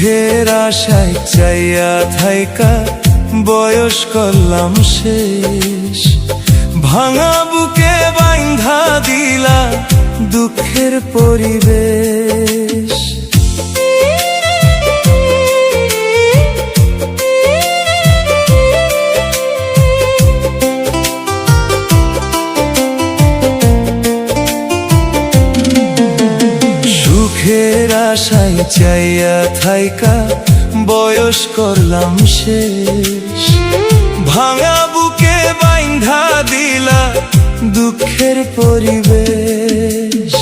সুখের আশায় চাইয়া থাইকা বয়স করলাম শেষ, ভাঙা বুকে বাইন্ধা দিলা দুঃখের পরিবেশ। সুখের আশায় চাইয়া থাইকা বয়স করলাম শেষ, ভাঙা বুকে বাইন্ধা দিলা দুঃখের পরিবেশ।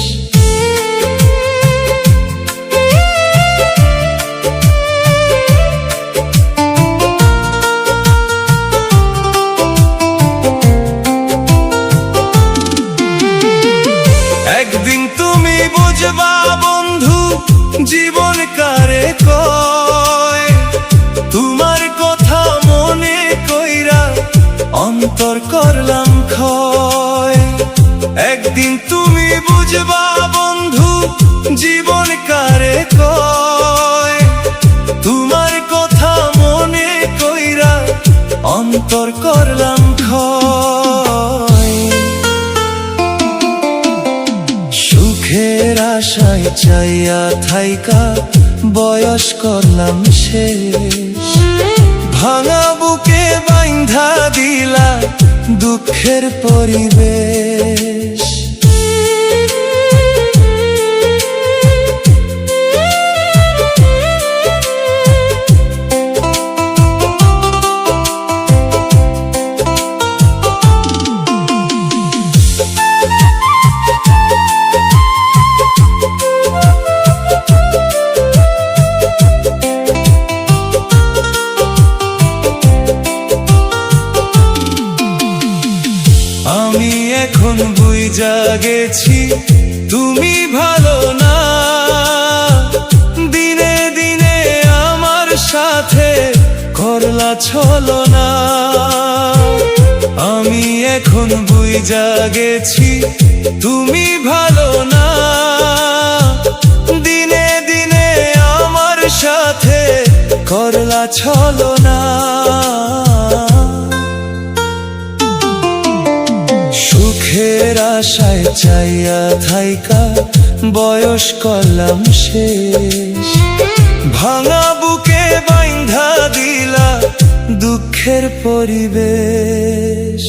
একদিন তুমি বুঝবা বন্ধু জীবন কারে কয়, তোমার কথা মনে কইরা অন্তর করলাম ক্ষয়। একদিন তুমি বুঝবা বন্ধু জীবন কারে কয়, তোমার কথা মনে কইরা অন্তর করলাম ক্ষয়। সুখের আশায় চাইয়া থাইকা বয়স করলাম শেষ, ভাঙা বুকে বাইন্ধা দিলা দুঃখের পরিবেশ। আমি এখন বুইঝা গেছি তুমি ভালো না, দিনে দিনে আমার সাথে করলা ছলনা। আমি এখন বুইঝা গেছি তুমি ভালো না, দিনে দিনে আমার সাথে করলা ছলনা। সুখের আশায় চাইয়া থাইকা বয়স করলাম শেষ, ভাঙা বুকে বাইন্ধা দিলা দুঃখের পরিবেশ।